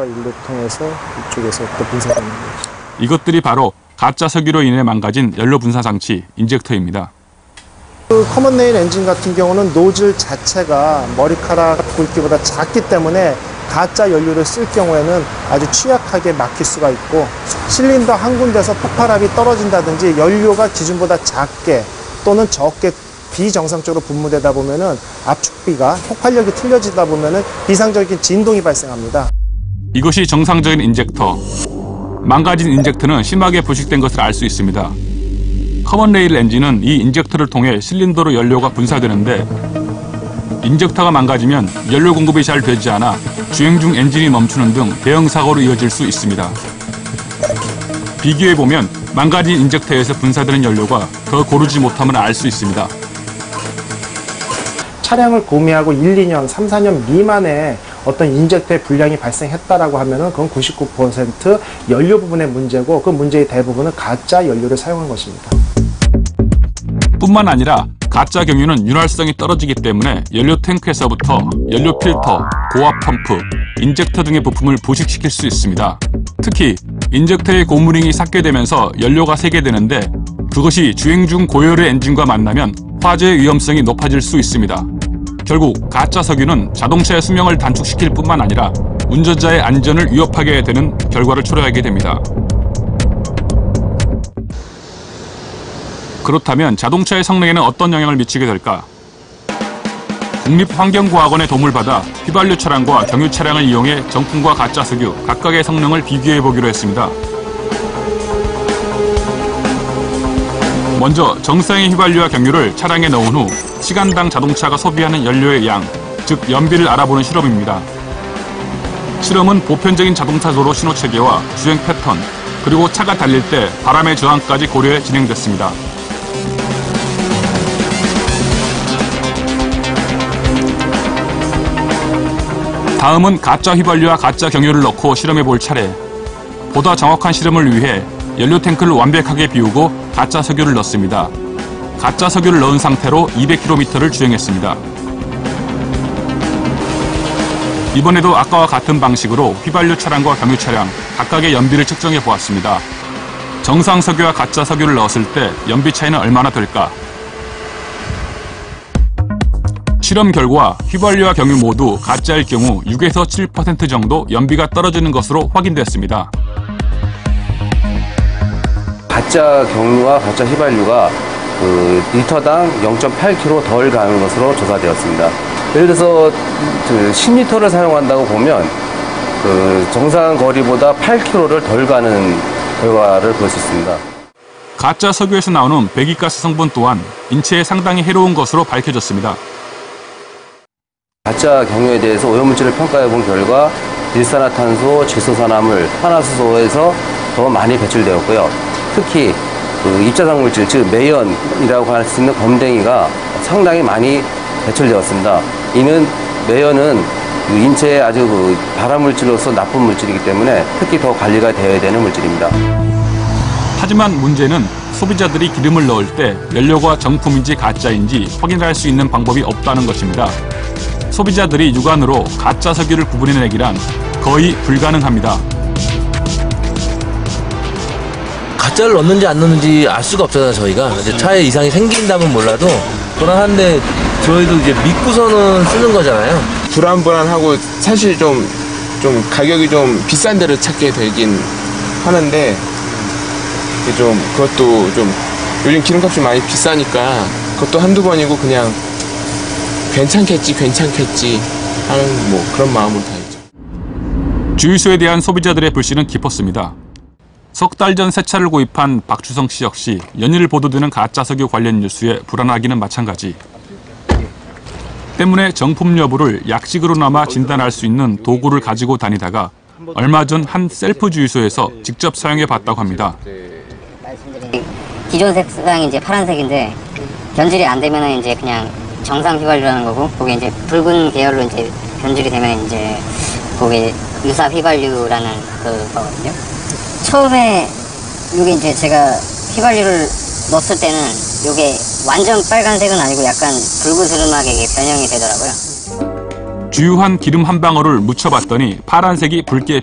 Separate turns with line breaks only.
일로 통해서 이쪽에서 또 분사되는 거죠.
이것들이 바로 가짜 석유로 인해 망가진 연료 분사 장치 인젝터입니다.
그 커먼 레일 엔진 같은 경우는 노즐 자체가 머리카락 굵기보다 작기 때문에 가짜 연료를 쓸 경우에는 아주 취약하게 막힐 수가 있고, 실린더 한 군데서 폭발압이 떨어진다든지 연료가 기준보다 작게 또는 적게 비정상적으로 분무되다 보면은 압축비가 폭발력이 틀려지다 보면은 비상적인 진동이 발생합니다.
이것이 정상적인 인젝터. 망가진 인젝터는 심하게 부식된 것을 알 수 있습니다. 커먼 레일 엔진은 이 인젝터를 통해 실린더로 연료가 분사되는데, 인젝터가 망가지면 연료 공급이 잘 되지 않아 주행 중 엔진이 멈추는 등 대형 사고로 이어질 수 있습니다. 비교해보면 망가진 인젝터에서 분사되는 연료가 더 고르지 못함을 알 수 있습니다.
차량을 구매하고 1, 2년, 3, 4년 미만에 어떤 인젝터의 불량이 발생했다라고 하면은 그건 99% 연료 부분의 문제고, 그 문제의 대부분은 가짜 연료를 사용한 것입니다.
뿐만 아니라 가짜 경유는 윤활성이 떨어지기 때문에 연료 탱크에서부터 연료 필터, 고압 펌프, 인젝터 등의 부품을 부식시킬 수 있습니다. 특히 인젝터의 고무링이 삭게 되면서 연료가 새게 되는데, 그것이 주행 중 고열의 엔진과 만나면 화재의 위험성이 높아질 수 있습니다. 결국 가짜 석유는 자동차의 수명을 단축시킬 뿐만 아니라 운전자의 안전을 위협하게 되는 결과를 초래하게 됩니다. 그렇다면 자동차의 성능에는 어떤 영향을 미치게 될까? 국립환경과학원의 도움을 받아 휘발유 차량과 경유 차량을 이용해 정품과 가짜 석유 각각의 성능을 비교해 보기로 했습니다. 먼저 정상의 휘발유와 경유를 차량에 넣은 후 시간당 자동차가 소비하는 연료의 양, 즉 연비를 알아보는 실험입니다. 실험은 보편적인 자동차 도로 신호 체계와 주행 패턴, 그리고 차가 달릴 때 바람의 저항까지 고려해 진행됐습니다. 다음은 가짜 휘발유와 가짜 경유를 넣고 실험해 볼 차례. 보다 정확한 실험을 위해 연료 탱크를 완벽하게 비우고 가짜 석유를 넣습니다. 가짜 석유를 넣은 상태로 200km를 주행했습니다. 이번에도 아까와 같은 방식으로 휘발유 차량과 경유 차량 각각의 연비를 측정해 보았습니다. 정상 석유와 가짜 석유를 넣었을 때 연비 차이는 얼마나 될까? 실험 결과 휘발유와 경유 모두 가짜일 경우 6에서 7% 정도 연비가 떨어지는 것으로 확인됐습니다.
가짜 경유와 가짜 휘발유가 리터당 0.8km 덜 가는 것으로 조사되었습니다. 예를 들어서 10리터를 사용한다고 보면 정상 거리보다 8km를 덜 가는 결과를 볼 수 있습니다.
가짜 석유에서 나오는 배기가스 성분 또한 인체에 상당히 해로운 것으로 밝혀졌습니다.
가짜 경유에 대해서 오염물질을 평가해 본 결과 일산화탄소, 질소산화물, 탄화수소에서 더 많이 배출되었고요. 특히 입자상물질, 즉 매연이라고 할 수 있는 검댕이가 상당히 많이 배출되었습니다. 이는 매연은 인체에 아주 발암물질로서 나쁜 물질이기 때문에 특히 더 관리가 되어야 되는 물질입니다.
하지만 문제는 소비자들이 기름을 넣을 때 연료가 정품인지 가짜인지 확인할 수 있는 방법이 없다는 것입니다. 소비자들이 육안으로 가짜 석유를 구분해내기란 거의 불가능합니다.
가짜를 넣는지 안 넣는지 알 수가 없잖아요, 저희가. 이제 차에 이상이 생긴다면 몰라도 불안한데 저희도 이제 믿고서는 쓰는 거잖아요.
불안하고 사실 좀 가격이 좀 비싼 데를 찾게 되긴 하는데, 그것도 요즘 기름값이 많이 비싸니까 그것도 한두 번이고 그냥 괜찮겠지 하는 그런 마음으로 다니죠.
주유소에 대한 소비자들의 불신은 깊었습니다. 석 달 전 새 차를 구입한 박주성 씨 역시 연일 보도되는 가짜 석유 관련 뉴스에 불안하기는 마찬가지. 때문에 정품 여부를 약식으로나마 진단할 수 있는 도구를 가지고 다니다가 얼마 전 한 셀프 주유소에서 직접 사용해 봤다고 합니다.
기존 색상이 이제 파란색인데 변질이 안 되면은 이제 그냥 정상 휘발유라는 거고, 그게 이제 붉은 계열로 이제 변질이 되면 이제 그게 유사 휘발유라는 그거거든요. 처음에 이게 이제 제가 휘발유를 넣었을 때는 이게 완전 빨간색은 아니고 약간 붉으스름하게 이게 변형이 되더라고요.
주유한 기름 한 방울을 묻혀봤더니 파란색이 붉게